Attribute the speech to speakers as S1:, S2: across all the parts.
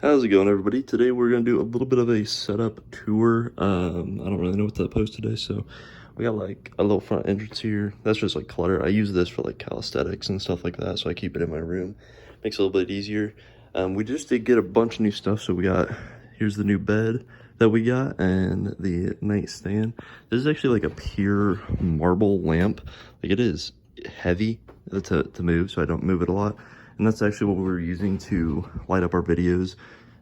S1: How's it going, everybody? Today we're gonna do a little bit of a setup tour. I don't really know what to post today, so we got like a little front entrance here. That's just like clutter. I use this for like calisthenics and stuff like that, so I keep it in my room. Makes it a little bit easier. We just did get a bunch of new stuff, so here's the new bed that we got and the nightstand. This is actually like a pure marble lamp. Like, it is heavy to move, so I don't move it a lot. And that's actually what we were using to light up our videos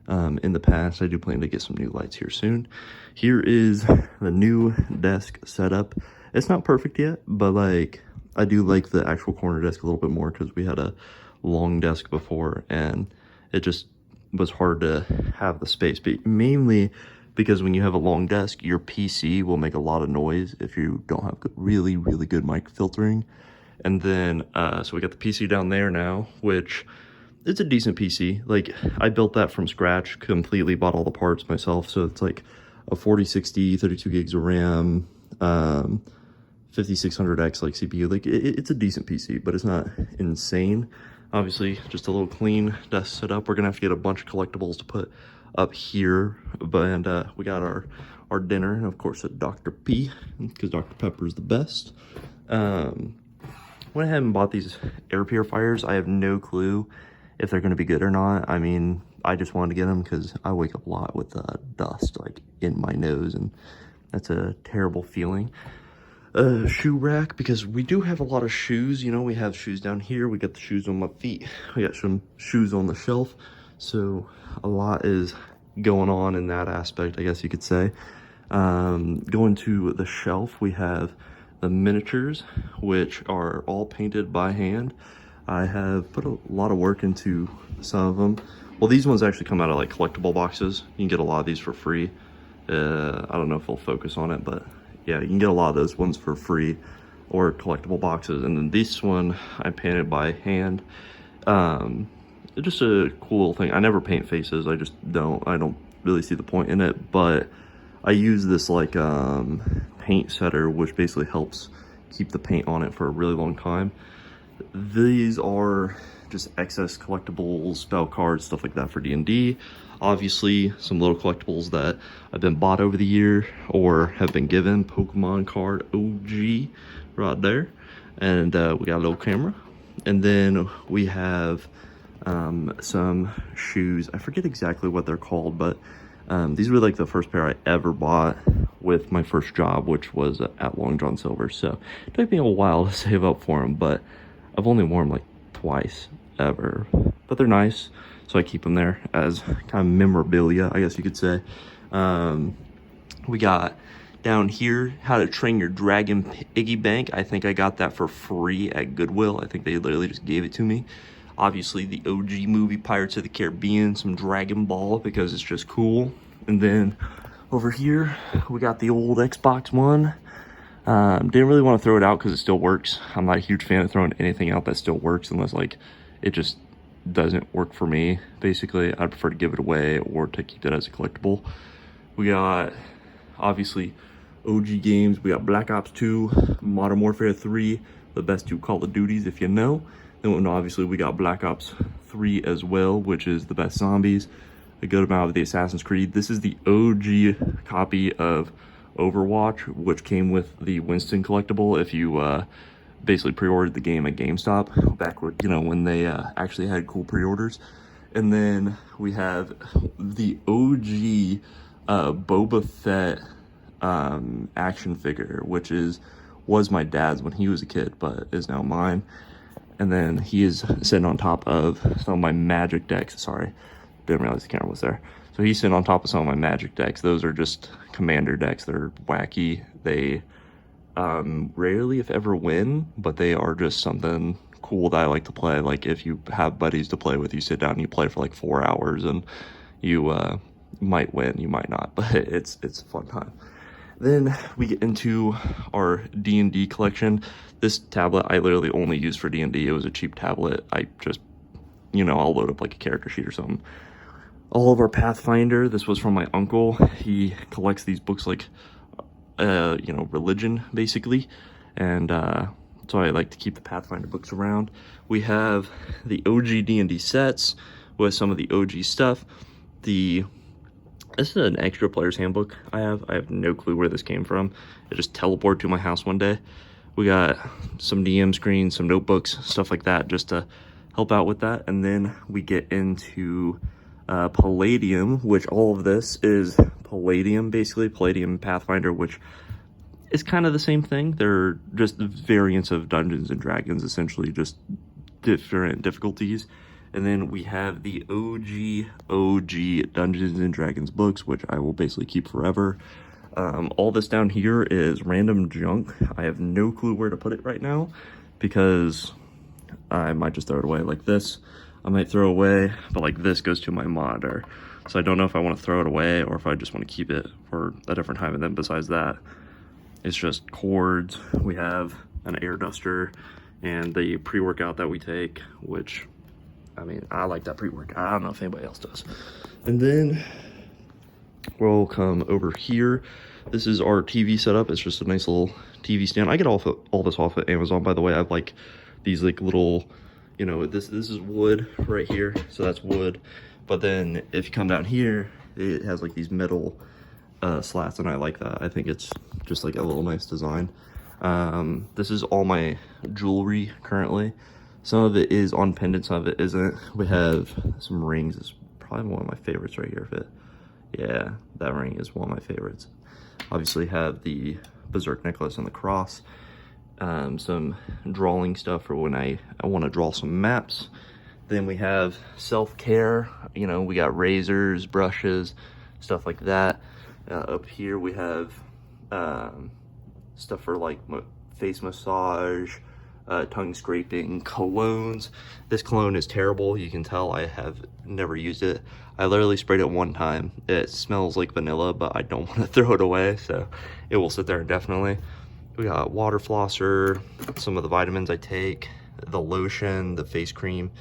S1: in the past. I do plan to get some new lights here soon. Here is the new desk setup. It's not perfect yet, but like, I do like the actual corner desk a little bit more because we had a long desk before and it just was hard to have the space. But mainly because when you have a long desk, your PC will make a lot of noise if you don't have really good mic filtering. And then, so we got the PC down there now, which it's a decent PC. Like, I built that from scratch, completely bought all the parts myself. So it's like a 4060, 32 gigs of RAM, 5600X like CPU. Like, it's a decent PC, but it's not insane. Obviously, just a little clean desk setup. We're gonna have to get a bunch of collectibles to put up here, and we got our dinner, and of course a Dr. P, because Dr. Pepper is the best. Went ahead and bought these air purifiers. I have no clue if they're going to be good or not. I mean, I just wanted to get them because I wake up a lot with dust like in my nose, and that's a terrible feeling. Shoe rack, because we do have a lot of shoes. You know, we have shoes down here, we got the shoes on my feet, we got some shoes on the shelf, so a lot is going on in that aspect, I guess you could say. Going to the shelf, we have the miniatures, which are all painted by hand. I have put a lot of work into some of them. Well, these ones actually come out of like collectible boxes. You can get a lot of these for free. I don't know if we'll focus on it, but yeah, you can get a lot of those ones for free or collectible boxes. And then this one I painted by hand. It's just a cool thing. I never paint faces. I don't really see the point in it, but I use this like paint setter, which basically helps keep the paint on it for a really long time. These are just excess collectibles, spell cards, stuff like that for D&D. Obviously, some little collectibles that have been bought over the year or have been given. Pokemon card OG right there. And we got a little camera. And then we have some shoes. I forget exactly what they're called, but these were like the first pair I ever bought with my first job, which was at Long John Silver. So it took me a while to save up for them, but I've only worn them like twice ever. But they're nice, so I keep them there as kind of memorabilia, I guess you could say. We got down here, How to Train Your Dragon Piggy Bank. I think I got that for free at Goodwill. I think they literally just gave it to me. Obviously, the OG movie Pirates of the Caribbean, some Dragon Ball because it's just cool. And then over here, we got the old Xbox One. Didn't really want to throw it out because it still works. I'm not a huge fan of throwing anything out that still works unless like it just doesn't work for me. Basically, I'd prefer to give it away or to keep it as a collectible. We got, obviously, OG games. We got Black Ops 2, Modern Warfare 3, the best two Call of Duties if you know. Then obviously we got Black Ops 3 as well, which is the best zombies. A good amount of the Assassin's Creed. This is the OG copy of Overwatch, which came with the Winston collectible if you basically pre-ordered the game at GameStop back when they actually had cool pre-orders. And then we have the OG Boba Fett action figure, which was my dad's when he was a kid, but is now mine. And then he is sitting on top of some of my magic decks. Sorry, didn't realize the camera was there. So he's sitting on top of some of my magic decks. Those are just commander decks. They're wacky. They rarely, if ever, win, but they are just something cool that I like to play. Like, if you have buddies to play with, you sit down and you play for like 4 hours, and you might win, you might not, but it's a fun time. Then we get into our D&D collection. This tablet I literally only use for D&D. It was a cheap tablet. I just, I'll load up like a character sheet or something. All of our Pathfinder. This was from my uncle. He collects these books like, religion, basically. And so I like to keep the Pathfinder books around. We have the OG D&D sets with some of the OG stuff. this is an extra player's handbook I have no clue where this came from. It just teleported to my house one day. We got some DM screens, some notebooks, stuff like that, just to help out with that. And then we get into Palladium, which all of this is Palladium, basically. Palladium Pathfinder, which is kind of the same thing. They're just variants of Dungeons and Dragons, essentially, just different difficulties. And then we have the OG Dungeons and Dragons books, which I will basically keep forever. All this down here is random junk. I have no clue where to put it right now because I might just throw it away. Like this, I might throw away, but like this goes to my monitor. So I don't know if I want to throw it away or if I just want to keep it for a different time. And then besides that, it's just cords. We have an air duster and the pre-workout that we take, which, I mean, I like that pre-workout. I don't know if anybody else does. And then we'll come over here. This is our TV setup. It's just a nice little TV stand. I get all this off of Amazon, by the way. I have like these like little, you know, this is wood right here. So that's wood. But then if you come down here, it has like these metal slats, and I like that. I think it's just like a little nice design. This is all my jewelry currently. Some of it is on pendant, some of it isn't. We have some rings. It's probably one of my favorites right here. Yeah, that ring is one of my favorites. Obviously have the Berserk necklace and the cross. Some drawing stuff for when I want to draw some maps. Then we have self-care. You know, we got razors, brushes, stuff like that. Up here we have stuff for like face massage, tongue scraping, colognes. This cologne is terrible. You can tell I have never used it. I literally sprayed it one time. It smells like vanilla, but I don't want to throw it away, so it will sit there indefinitely. We got water flosser, some of the vitamins I take, the lotion, the face cream,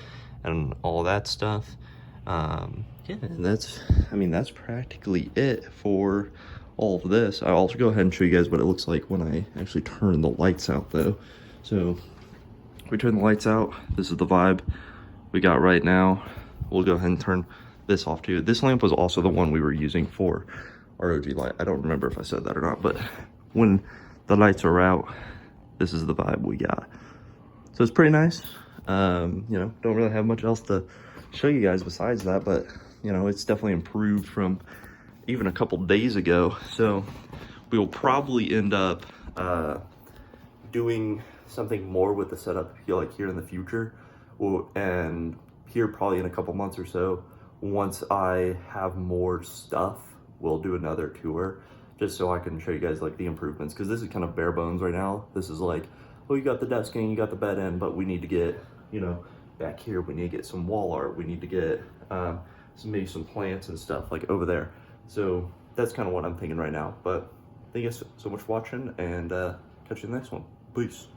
S1: and all that stuff. Yeah, and that's practically it for all of this. I'll also go ahead and show you guys what it looks like when I actually turn the lights out though. So we turn the lights out. This is the vibe we got right now. We'll go ahead and turn this off too. This lamp was also the one we were using for our OG light. I don't remember if I said that or not, but when the lights are out, this is the vibe we got. So it's pretty nice. You know, don't really have much else to show you guys besides that, but you know, it's definitely improved from even a couple days ago. So we will probably end up doing something more with the setup like here in the future, and here probably in a couple months or so. Once I have more stuff, we'll do another tour just so I can show you guys like the improvements, because this is kind of bare bones right now. This is like, oh, you got the desk in, you got the bed in, but we need to get, you know, back here we need to get some wall art, we need to get maybe some plants and stuff like over there. So that's kind of what I'm thinking right now. But thank you guys so much for watching, and catch you in the next one. Peace.